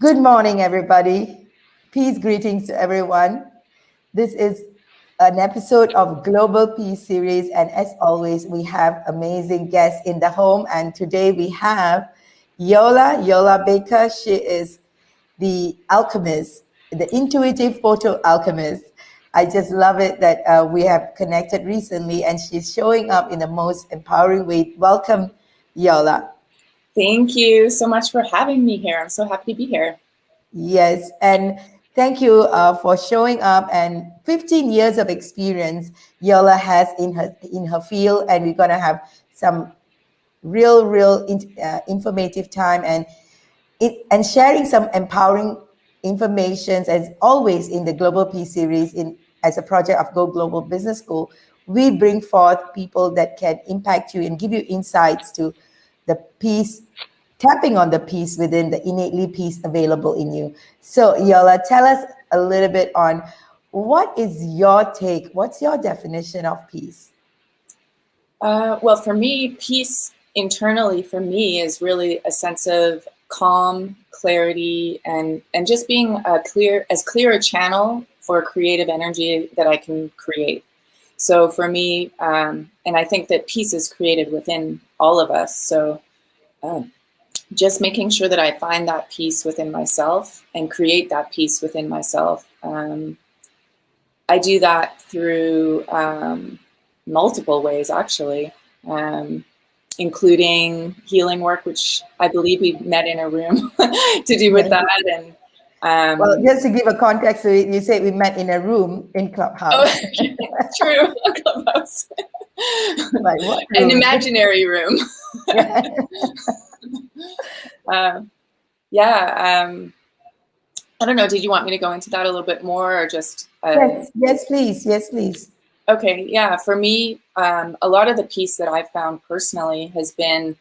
Good morning, everybody. Peace greetings to everyone. This is an episode of Global Peace Series, and as always, we have amazing guests in the home. And today we have Eyoälha Baker. She is the alchemist, the intuitive photo alchemist. I just love it that we have connected recently, and she's showing up in the most empowering way. Welcome, Eyoälha. Thank you so much for having me here. I'm so happy to be here. Yes, and thank you for showing up. And 15 years of experience Eyoälha has in her field, and we're gonna have some real informative time and sharing some empowering information. As always in the Global Peace Series, as a project of Go Global Business School, we bring forth people that can impact you and give you insights to the peace, tapping on the peace within the innately peace available in you. So Eyoälha, tell us a little bit on what is your take, what's your definition of peace? Well, for me, peace internally for me is really a sense of calm, clarity, and just being as clear a channel for creative energy that I can create. So for me, and I think that peace is created within all of us. So just making sure that I find that peace within myself and create that peace within myself. I do that through multiple ways, actually, including healing work, which I believe we met in a room to do with that. And well, just to give a context to it, you say we met in a room in Clubhouse. Oh, true, Clubhouse. Like what room? An imaginary room. I don't know. Did you want me to go into that a little bit more, or just? Yes, please. Yes, please. Okay. Yeah. For me, a lot of the peace that I've found personally has been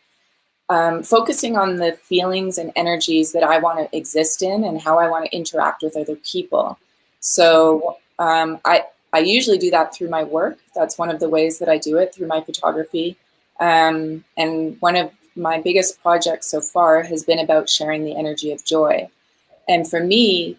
focusing on the feelings and energies that I want to exist in and how I want to interact with other people. So I usually do that through my work. That's one of the ways that I do it, through my photography. And one of my biggest projects so far has been about sharing the energy of joy. And for me,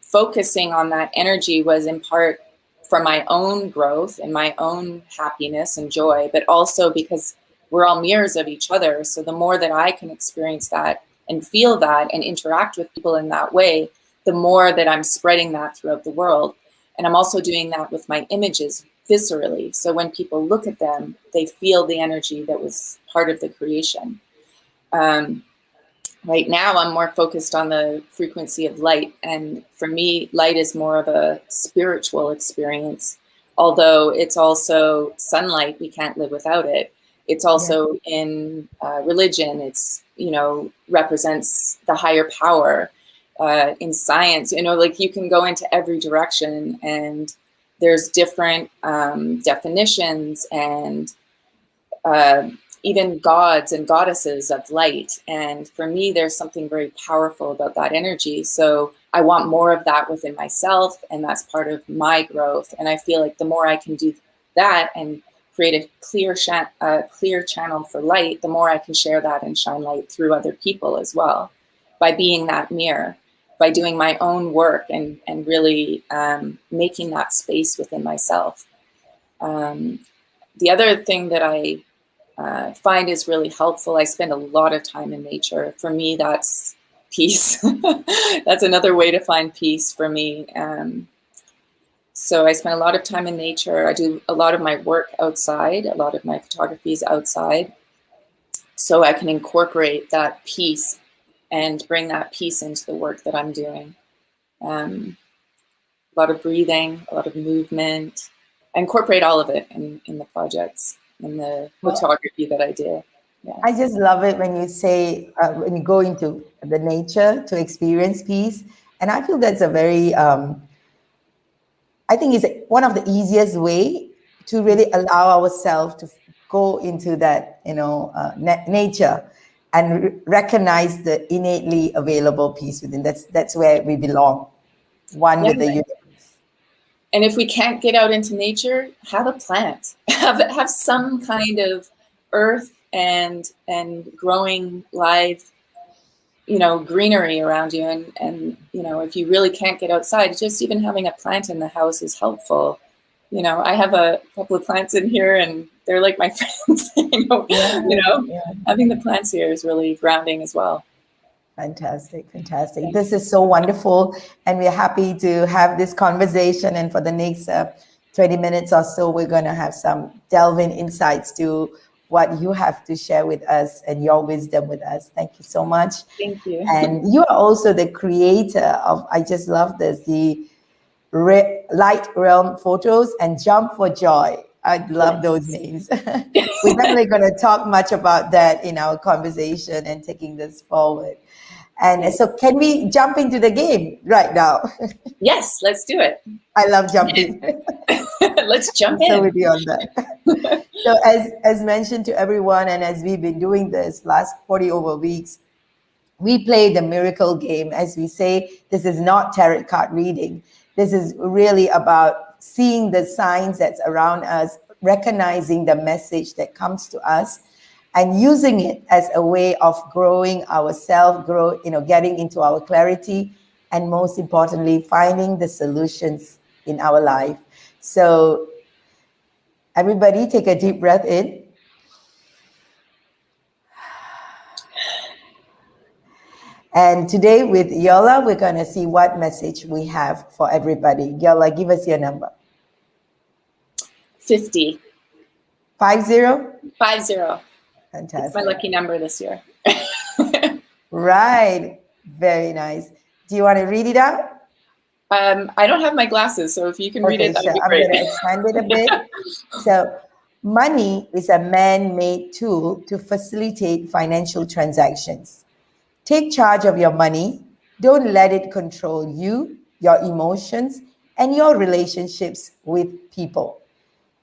focusing on that energy was in part for my own growth and my own happiness and joy, but also because we're all mirrors of each other. So the more that I can experience that and feel that and interact with people in that way, the more that I'm spreading that throughout the world. And I'm also doing that with my images viscerally. So when people look at them, they feel the energy that was part of the creation. Right now, I'm more focused on the frequency of light. And for me, light is more of a spiritual experience, although it's also sunlight. We can't live without it. It's also in religion. It's, represents the higher power. In science, like you can go into every direction, and there's different definitions and even gods and goddesses of light. And for me, there's something very powerful about that energy. So I want more of that within myself, and that's part of my growth. And I feel like the more I can do that and create a clear channel for light, the more I can share that and shine light through other people as well, by being that mirror, by doing my own work and really making that space within myself. The other thing that I find is really helpful, I spend a lot of time in nature. For me, that's peace. That's another way to find peace for me. So I spend a lot of time in nature. I do a lot of my work outside. A lot of my photography is outside. So I can incorporate that peace and bring that peace into the work that I'm doing. A lot of breathing, a lot of movement. I incorporate all of it in the projects, in the photography that I do. Yeah. I just love it when you say, when you go into the nature to experience peace. And I feel that's a very, I think it's one of the easiest way to really allow ourselves to go into that, nature and recognize the innately available peace within. That's where we belong, one with the universe. And if we can't get out into nature, have a plant, have some kind of earth and growing live, greenery around you. And, if you really can't get outside, just even having a plant in the house is helpful. I have a couple of plants in here and they're like my friends, having the plants here is really grounding as well. Fantastic. This is so wonderful. And we're happy to have this conversation. And for the next 20 minutes or so, we're going to have some delving insights to what you have to share with us and your wisdom with us. Thank you so much. Thank you. And you are also the creator of, I just love this, the Light Realm Photos and Jump for Joy. I love those names. We're definitely going to talk much about that in our conversation and taking this forward. And so can we jump into the game right now? Yes, let's do it. I love jumping. Let's jump in. So with you on that. So as mentioned to everyone, and as we've been doing this last 40 over weeks, we play the miracle game. As we say, this is not tarot card reading. This is really about seeing the signs that's around us, recognizing the message that comes to us, and using it as a way of growing ourselves, getting into our clarity, and most importantly, finding the solutions in our life. So everybody take a deep breath in. And today with Eyoälha, we're going to see what message we have for everybody. Eyoälha, give us your number. 50. 50? 50. Fantastic. It's my lucky number this year. Right. Very nice. Do you want to read it out? I don't have my glasses, so if you can read it, that would be great. I'm going to expand it a bit. So, money is a man-made tool to facilitate financial transactions. Take charge of your money. Don't let it control you, your emotions, and your relationships with people.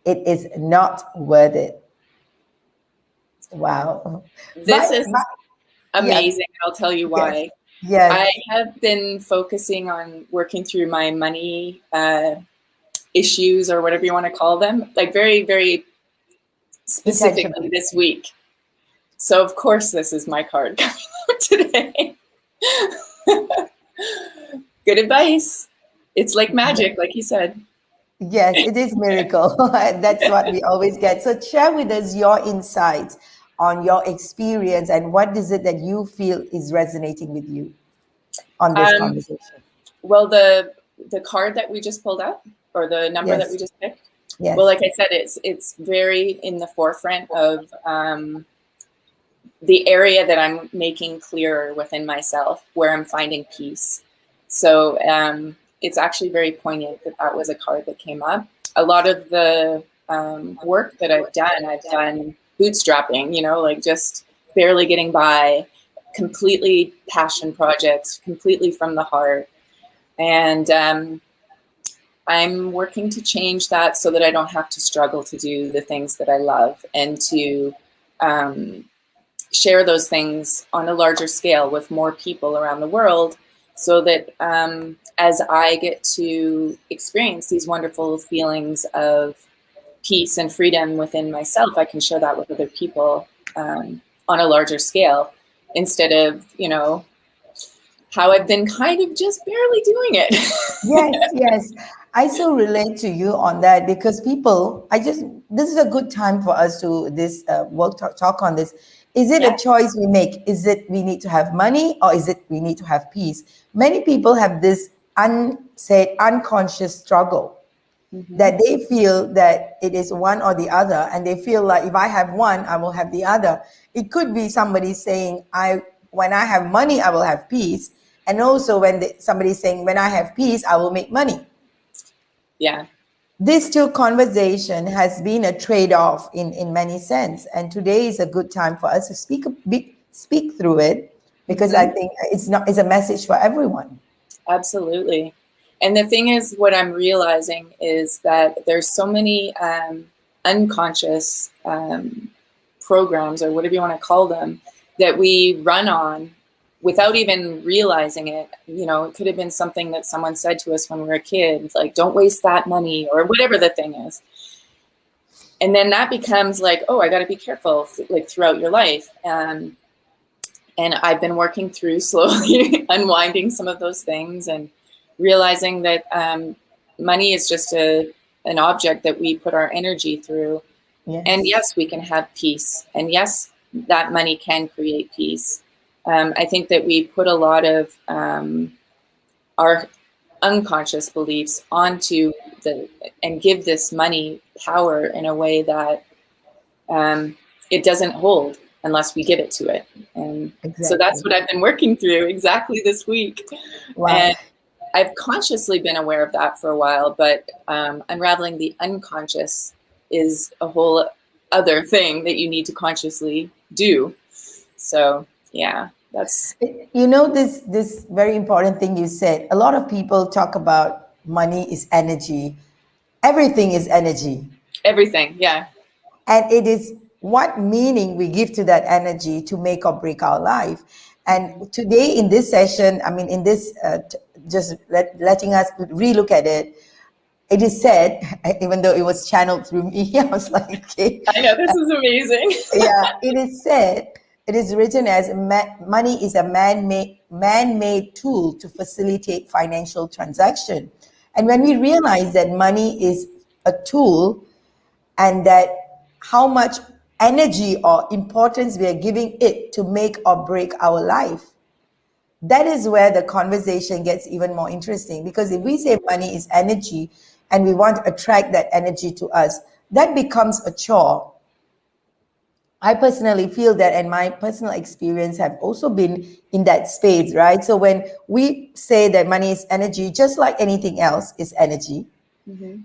It is not worth it. Wow. This is amazing. Yes. I'll tell you why. Yes. I have been focusing on working through my money issues, or whatever you want to call them, like very, very specifically this week. So of course this is my card coming out today. Good advice. It's like magic, like you said. Yes, it is miracle. That's what we always get. So share with us your insights on your experience and what is it that you feel is resonating with you on this conversation. Well, the card that we just pulled up, or the number that we just picked. Yes. Well, like I said, it's very in the forefront of the area that I'm making clearer within myself, where I'm finding peace. So it's actually very poignant that was a card that came up. A lot of the work that I've done bootstrapping, like just barely getting by, completely passion projects, completely from the heart. And I'm working to change that so that I don't have to struggle to do the things that I love, and to share those things on a larger scale with more people around the world, so that as I get to experience these wonderful feelings of peace and freedom within myself, I can share that with other people on a larger scale, instead of, how I've been kind of just barely doing it. Yes. I so relate to you on that, because this is a good time for us to talk on this. Is it a choice we make? Is it we need to have money, or is it we need to have peace? Many people have this unconscious struggle, that they feel that it is one or the other, and they feel like if I have one, I will have the other. It could be somebody saying, when I have money, I will have peace. And also when somebody's saying, when I have peace, I will make money. Yeah. This two conversation has been a trade-off in many sense. And today is a good time for us to speak through it, because I think it's a message for everyone. Absolutely. And the thing is, what I'm realizing is that there's so many unconscious programs, or whatever you want to call them, that we run on without even realizing it. It could have been something that someone said to us when we were a kid, like, don't waste that money, or whatever the thing is. And then that becomes like, oh, I got to be careful, like, throughout your life. And I've been working through slowly unwinding some of those things and realizing that money is just an object that we put our energy through. Yes. And yes, we can have peace. And yes, that money can create peace. I think that we put a lot of our unconscious beliefs onto and give this money power in a way that it doesn't hold unless we give it to it. And so that's what I've been working through exactly this week. Wow. And I've consciously been aware of that for a while, but unraveling the unconscious is a whole other thing that you need to consciously do. So yeah, that's... You know, this very important thing you said. A lot of people talk about money is energy. Everything is energy. Everything, yeah. And it is what meaning we give to that energy to make or break our life. And today in this session, I mean, in this, letting us relook at it, it is said, even though it was channeled through me, I was like, okay. I know, this is amazing. Yeah, it is said, it is written as money is a man-made tool to facilitate financial transaction. And when we realize that money is a tool and that how much energy or importance we are giving it to make or break our life, that is where the conversation gets even more interesting. Because if we say money is energy and we want to attract that energy to us, that becomes a chore. I personally feel that, and my personal experience have also been in that space, right? So when we say that money is energy, just like anything else is energy,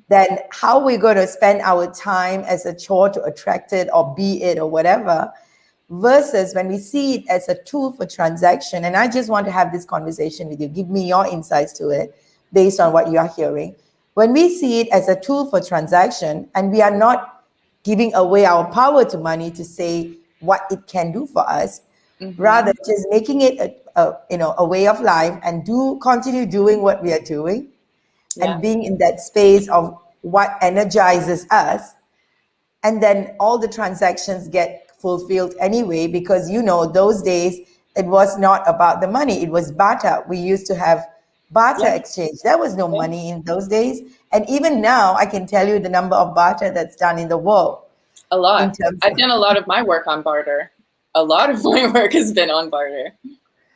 then how we're going to spend our time as a chore to attract it or be it or whatever, versus when we see it as a tool for transaction. And I just want to have this conversation with you. Give me your insights to it based on what you are hearing. When we see it as a tool for transaction and we are not giving away our power to money to say what it can do for us, rather just making it a way of life and continue doing what we are doing, and being in that space of what energizes us, and then all the transactions get fulfilled anyway, because those days it was not about the money, it was barter. We used to have barter exchange. There was no money in those days, and even now I can tell you the number of barter that's done in the world. A lot. I've done a lot of my work on barter. A lot of my work has been on barter.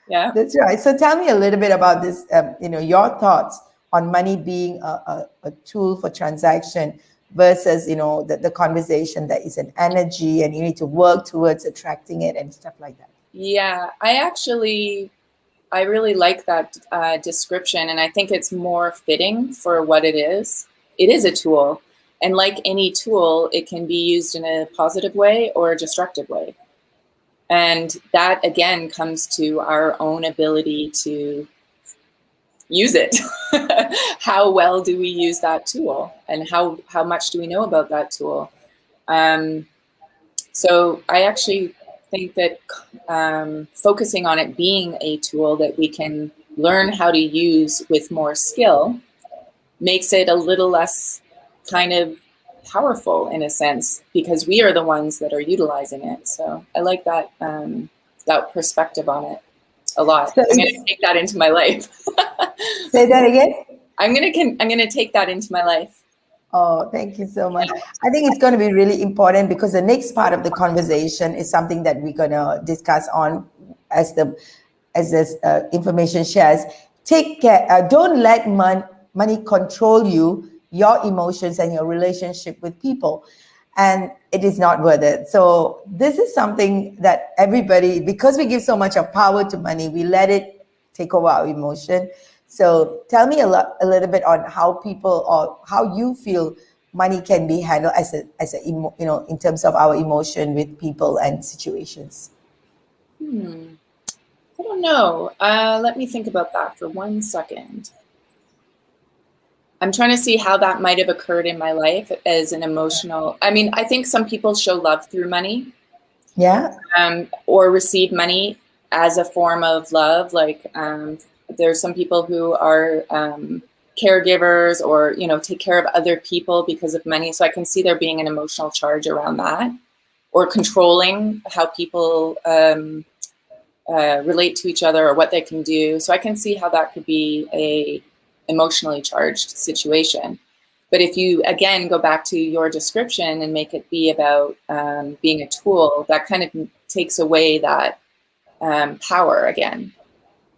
Yeah, that's right. So tell me a little bit about this, your thoughts on money being a tool for transaction versus, the conversation that is an energy and you need to work towards attracting it and stuff like that. Yeah, I really like that description, and I think it's more fitting for what it is. It is a tool, and like any tool, it can be used in a positive way or a destructive way. And that, again, comes to our own ability to use it. How well do we use that tool, and how much do we know about that tool? So I actually think that focusing on it being a tool that we can learn how to use with more skill makes it a little less kind of powerful in a sense, because we are the ones that are utilizing it. So I like that that perspective on it a lot. So I'm going to take that into my life. Say that again. I'm going to take that into my life. Oh, thank you so much. I think it's going to be really important, because the next part of the conversation is something that we're going to discuss on as this information shares. Take care. Don't let money control you, your emotions, and your relationship with people. And it is not worth it. So this is something that everybody, because we give so much of power to money, we let it take over our emotion. So tell me a little bit on how people, or how you feel money can be handled in terms of our emotion with people and situations. I don't know. Let me think about that for 1 second. I'm trying to see how that might have occurred in my life as an emotional. I mean, I think some people show love through money. Yeah. Or receive money as a form of love. Like there's some people who are caregivers, or take care of other people because of money. So I can see there being an emotional charge around that, or controlling how people relate to each other or what they can do. So I can see how that could be a emotionally charged situation. But if you, again, go back to your description and make it be about being a tool, that kind of takes away that power again.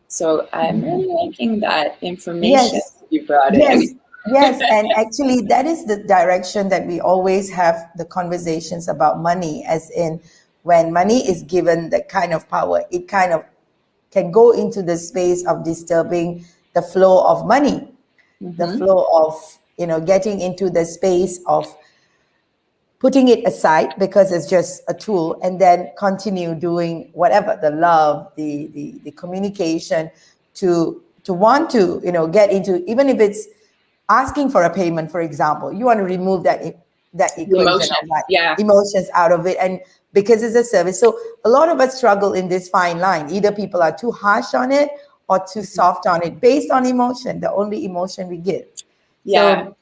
So I'm really liking that information Yes. you brought Yes. in. Yes. And actually, that is the direction that we always have the conversations about money, as in when money is given that kind of power, it kind of can go into the space of disturbing the flow of money, the flow of, getting into the space of putting it aside because it's just a tool, and then continue doing whatever, the love, the communication, to want to get into, even if it's asking for a payment, for example, you want to remove that The equation emotion, of that yeah. emotions out of it, and because it's a service. So a lot of us struggle in this fine line. Either people are too harsh on it or too soft on it, based on emotion, the only emotion we give. Yeah. So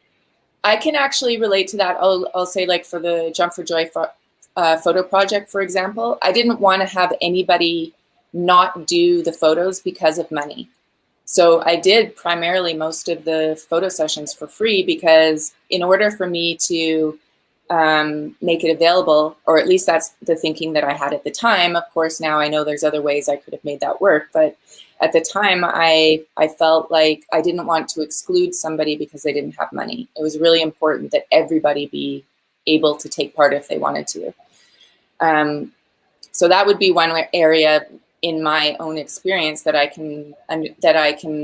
I can actually relate to that. I'll say, like, for the Jump for Joy photo project, for example, I didn't want to have anybody not do the photos because of money. So I did primarily most of the photo sessions for free, because in order for me to make it available, or at least that's the thinking that I had at the time. Of course, now I know there's other ways I could have made that work, but at the time I felt like I didn't want to exclude somebody because they didn't have money. It was really important that everybody be able to take part if they wanted to. So that would be one area in my own experience that I can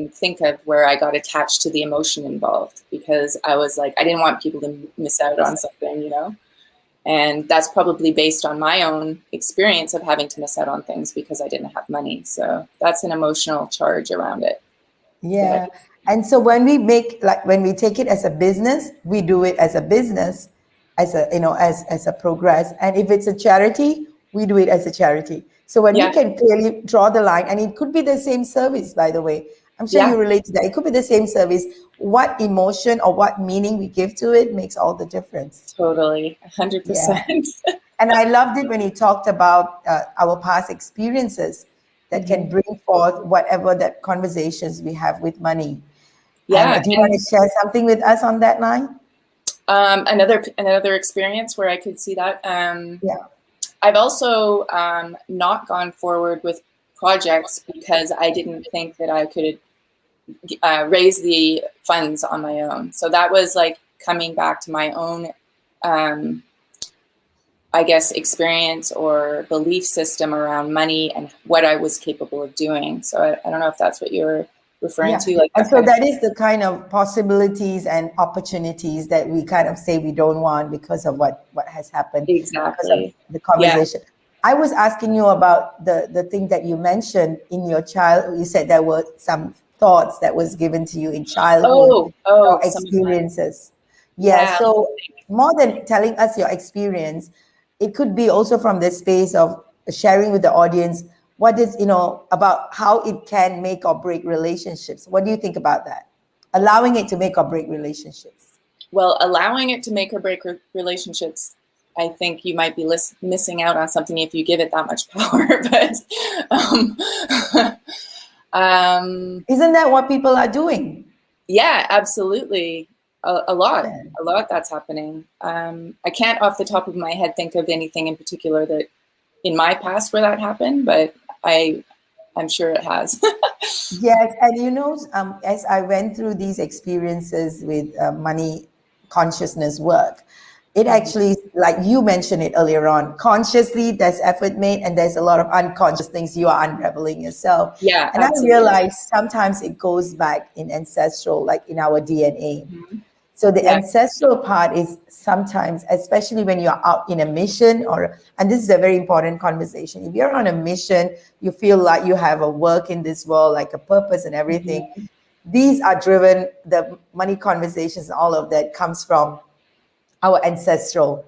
think of where I got attached to the emotion involved, because I was like, I didn't want people to miss out on something, and that's probably based on my own experience of having to miss out on things because I didn't have money. So that's an emotional charge around it. yeah. And so when we take it as a business, we do it as a business, as a progress. And if it's a charity, we do it as a charity. So when we Yeah. can clearly draw the line, and it could be the same service, by the way, I'm sure you relate to that. It could be the same service. What emotion or what meaning we give to it makes all the difference. Totally. Yeah. 100%. And I loved it when he talked about our past experiences that can bring forth whatever that conversations we have with money. Yeah. And do you want to share something with us on that line? Another experience where I could see that. Yeah. I've also not gone forward with projects because I didn't think that I could raise the funds on my own. So that was like coming back to my own, I guess, experience or belief system around money and what I was capable of doing. So I don't know if that's what you're referring to. Like, and so that is the kind of possibilities and opportunities that we kind of say we don't want because of what has happened. Exactly. Because of the conversation. Yeah. I was asking you about the thing that you mentioned in your child. You said there were some thoughts that was given to you in childhood. Experiences. Yeah. So more than telling us your experience, it could be also from the space of sharing with the audience what is, about how it can make or break relationships. What do you think about that? Allowing it to make or break relationships. Well, allowing it to make or break relationships, I think you might be missing out on something if you give it that much power. But isn't that what people are doing? Yeah, absolutely. A lot that's happening. I can't off the top of my head think of anything in particular that in my past where that happened, but I'm sure it has. Yes, and as I went through these experiences with money consciousness work, it actually, like you mentioned it earlier on, consciously there's effort made, and there's a lot of unconscious things you are unraveling yourself. Yeah, and absolutely. I realized sometimes it goes back in ancestral, like in our DNA. So the ancestral part is sometimes, especially when you're out in a mission, and this is a very important conversation. If you're on a mission, you feel like you have a work in this world, like a purpose and everything. These are driven, the money conversations and all of that comes from our ancestral.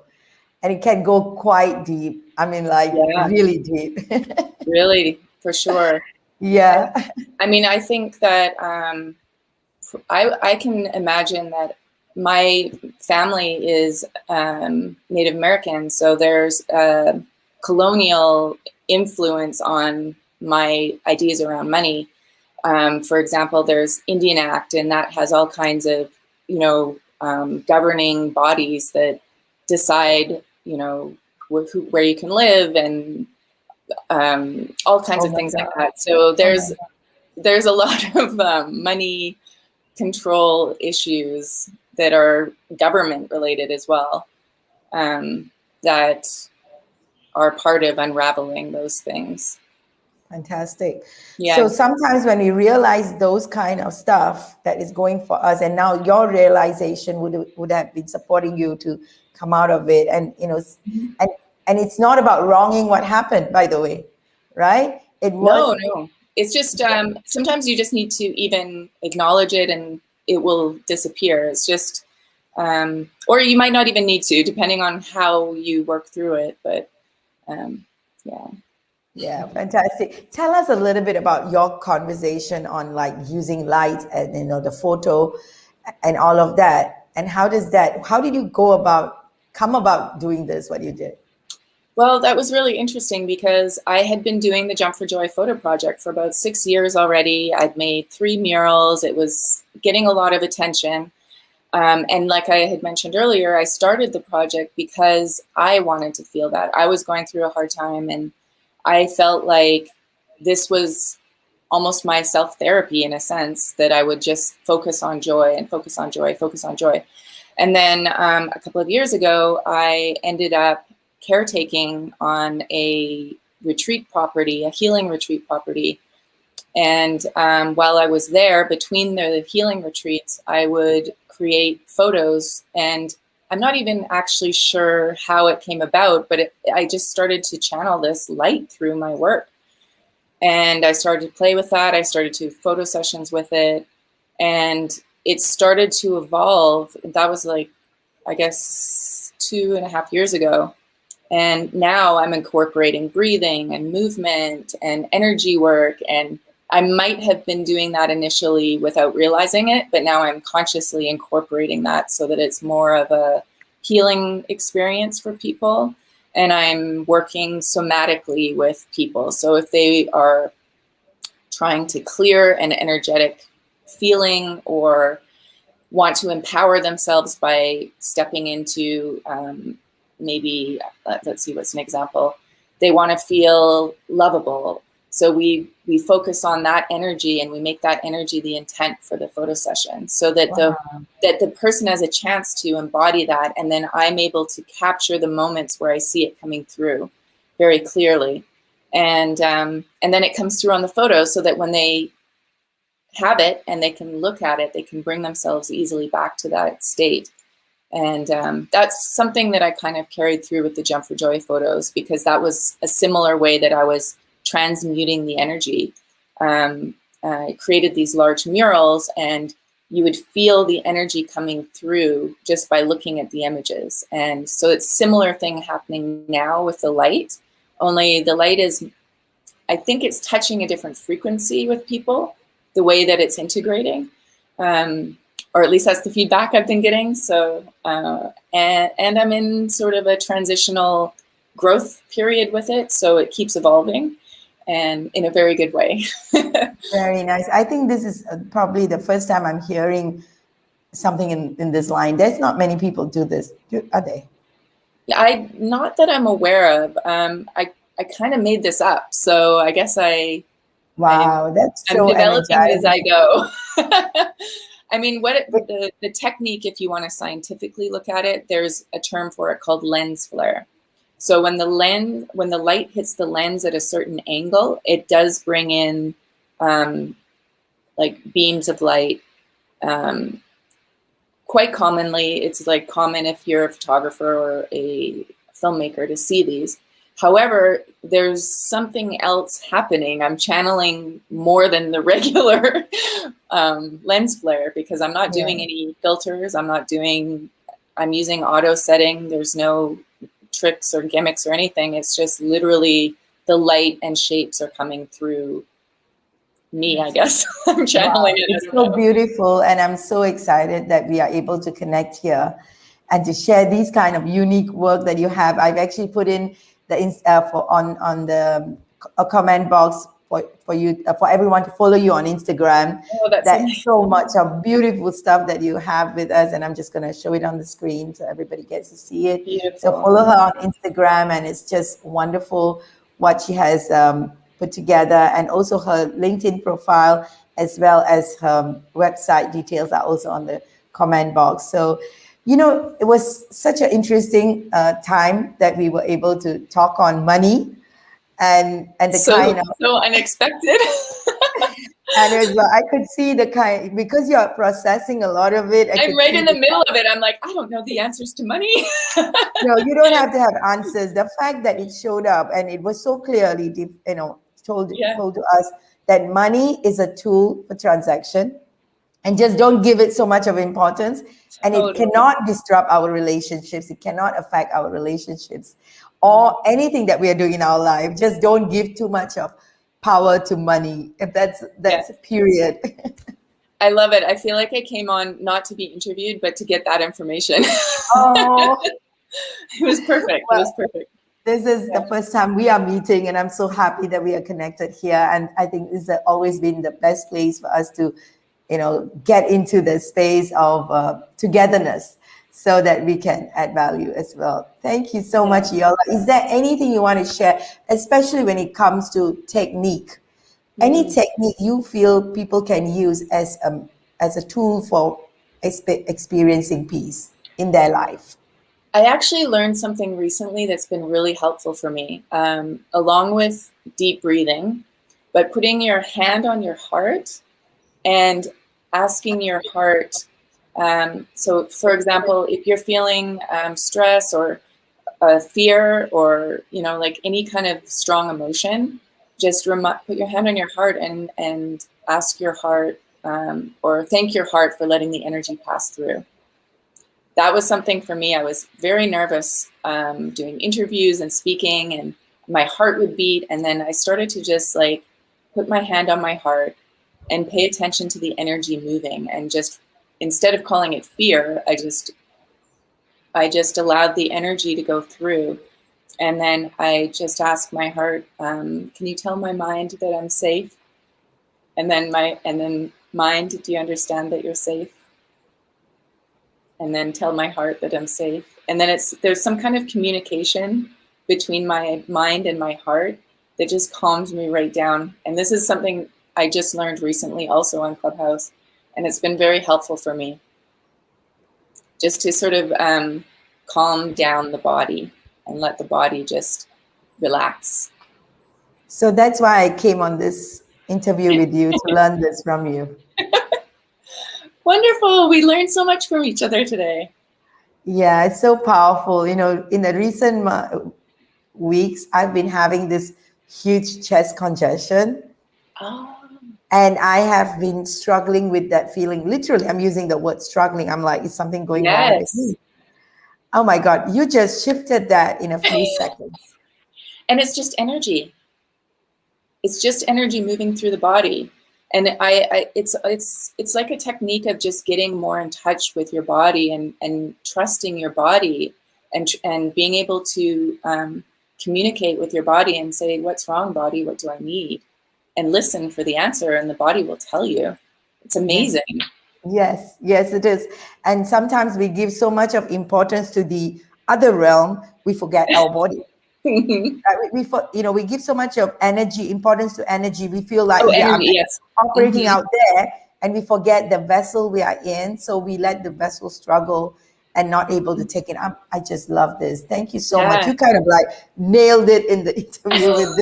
And it can go quite deep. I mean, like really deep. Really, for sure. Yeah. I mean, I think that I can imagine that my family is Native American, so there's a colonial influence on my ideas around money. For example, there's Indian Act, and that has all kinds of, governing bodies that decide, where you can live, and all kinds Oh of my things like God. that. So Oh my there's a lot of money control issues that are government related as well, that are part of unraveling those things. Fantastic. So Yeah. sometimes when we realize those kind of stuff that is going for us, and now your realization would have been supporting you to come out of it, and and it's not about wronging what happened, by the way, right? It was No. It's just sometimes you just need to even acknowledge it, and it will disappear. It's just, or you might not even need to, depending on how you work through it. But yeah. Yeah, fantastic. Tell us a little bit about your conversation on like using light and the photo and all of that. And how did you come about doing this, what you did? Well, that was really interesting because I had been doing the Jump for Joy photo project for about 6 years already. I'd made 3 murals. It was getting a lot of attention. And like I had mentioned earlier, I started the project because I wanted to feel that. I was going through a hard time, and I felt like this was almost my self-therapy in a sense, that I would just focus on joy and focus on joy, focus on joy. And then a couple of years ago, I ended up caretaking on a retreat property, a healing retreat property. And while I was there, between the healing retreats, I would create photos. And I'm not even actually sure how it came about, but I just started to channel this light through my work. And I started to play with that. I started to photo sessions with it. And it started to evolve. That was like, I guess, 2.5 years ago. And now I'm incorporating breathing and movement and energy work. And I might have been doing that initially without realizing it, but now I'm consciously incorporating that so that it's more of a healing experience for people. And I'm working somatically with people. So if they are trying to clear an energetic feeling or want to empower themselves by stepping into maybe, let's see, what's an example? They want to feel lovable. So we focus on that energy, and we make that energy the intent for the photo session, so that the person has a chance to embody that, and then I'm able to capture the moments where I see it coming through very clearly, and then it comes through on the photo, so that when they have it and they can look at it, they can bring themselves easily back to that state. And that's something that I kind of carried through with the Jump for Joy photos, because that was a similar way that I was transmuting the energy. I created these large murals, and you would feel the energy coming through just by looking at the images. And so it's a similar thing happening now with the light, only the light is, I think it's touching a different frequency with people, the way that it's integrating. Or at least that's the feedback I've been getting. So, and I'm in sort of a transitional growth period with it. So it keeps evolving, and in a very good way. Very nice. I think this is probably the first time I'm hearing something in this line. There's not many people do this, are they? Not that I'm aware of. I kind of made this up. So I guess Wow, that's I'm so developing it as I energizing. go. I mean, the technique, if you want to scientifically look at it, there's a term for it called lens flare. So when the light hits the lens at a certain angle, it does bring in like beams of light. Quite commonly, it's like common if you're a photographer or a filmmaker to see these. However, there's something else happening. I'm channeling more than the regular lens flare, because I'm not doing any filters. I'm using auto setting. There's no tricks or gimmicks or anything. It's just literally the light and shapes are coming through me, I guess. I'm channeling it. It's so beautiful, and I'm so excited that we are able to connect here and to share these kind of unique work that you have. I've actually put in the a comment box for you for everyone to follow you on Instagram. Oh, that's so That's nice. so much of beautiful stuff that you have with us, and I'm just going to show it on the screen so everybody gets to see it. So Beautiful. follow her on Instagram, and it's just wonderful what she has put together, and also her LinkedIn profile as well as her website details are also on the comment box. So, it was such an interesting time that we were able to talk on money and the So kind of, so unexpected. and it was, I could see the kind, because you're processing a lot of it. I I'm could right see in the middle of it. I'm like, I don't know the answers to money. no, you don't have to have answers. The fact that it showed up and it was so clearly, told Yeah, to us that money is a tool for transaction, and just don't give it so much of importance. And it totally. cannot disrupt our relationships. It cannot affect our relationships or anything that we are doing in our life. Just don't give too much of power to money. If that's Yeah. period. I love it. I feel like I came on not to be interviewed, but to get that information. Oh, It was perfect. It well, was perfect. this is the first time we are meeting, and I'm so happy that we are connected here. And I think this has always been the best place for us to, get into the space of togetherness so that we can add value as well. Thank you so much, Eyoälha. Is there anything you want to share, especially when it comes to technique? Any technique you feel people can use as a tool for experiencing peace in their life? I actually learned something recently that's been really helpful for me, along with deep breathing, but putting your hand on your heart and asking your heart. So, for example, if you're feeling stress or fear or like any kind of strong emotion, just put your hand on your heart and ask your heart, or thank your heart for letting the energy pass through. That was something for me. I was very nervous doing interviews and speaking, and my heart would beat. And then I started to just like put my hand on my heart and pay attention to the energy moving, and just instead of calling it fear, I just allowed the energy to go through. And then I just asked my heart, can you tell my mind that I'm safe? And then mind, do you understand that you're safe? And then tell my heart that I'm safe. And then there's some kind of communication between my mind and my heart that just calms me right down. And this is something I just learned recently also on Clubhouse, and it's been very helpful for me, just to sort of calm down the body and let the body just relax. So that's why I came on this interview with you, to learn this from you. Wonderful. We learned so much from each other today. Yeah, it's so powerful. In the recent weeks, I've been having this huge chest congestion. Oh. And I have been struggling with that feeling. Literally, I'm using the word struggling. I'm like, is something going wrong with me? Oh my God, you just shifted that in a few seconds. And it's just energy. It's just energy moving through the body. And it's like a technique of just getting more in touch with your body and trusting your body and being able to communicate with your body and say, what's wrong, body? What do I need? And listen for the answer, and the body will tell you. It's amazing. Yes, it is. And sometimes we give so much of importance to the other realm, we forget our body. We give so much of importance to energy. We feel like we are operating out there, and we forget the vessel we are in. So we let the vessel struggle and not able to take it up. I just love this. Thank you so much. You kind of like nailed it in the interview with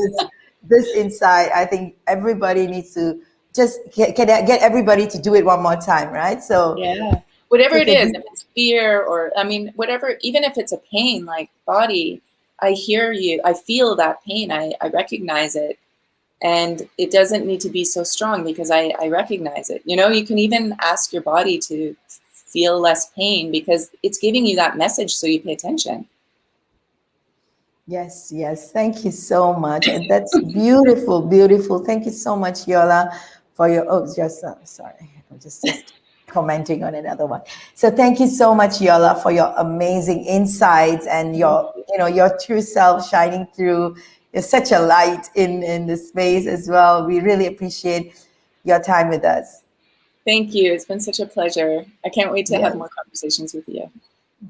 this insight. I think everybody needs to just get everybody to do it one more time, right? So whatever it is, if it's fear or whatever, even if it's a pain, like body, I hear you, I feel that pain, I recognize it, and it doesn't need to be so strong because I recognize it. You can even ask your body to feel less pain because it's giving you that message, so you pay attention. Yes. Thank you so much. And that's beautiful. Thank you so much, Eyoälha, for your, sorry, I'm just commenting on another one. So thank you so much, Eyoälha, for your amazing insights and your true self shining through You're such a light in the space as well. We really appreciate your time with us. Thank you. It's been such a pleasure. I can't wait to Yes. have more conversations with you.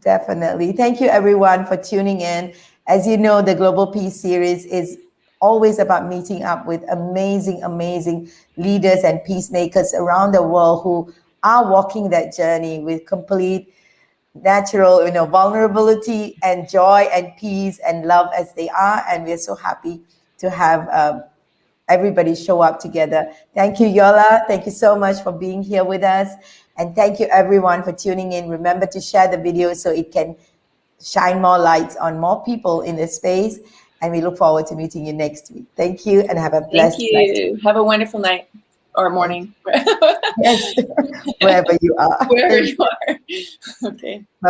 Definitely. Thank you, everyone, for tuning in. As you know, the Global Peace Series is always about meeting up with amazing, amazing leaders and peacemakers around the world who are walking that journey with complete natural, vulnerability and joy and peace and love as they are. And we're so happy to have everybody show up together. Thank you, Yola. Thank you so much for being here with us. And thank you, everyone, for tuning in. Remember to share the video so it can shine more lights on more people in this space. And we look forward to meeting you next week. Thank you, and have a Thank blessed you. Have a wonderful night or morning. Yes, wherever you are. Wherever you are. Okay. Bye-bye.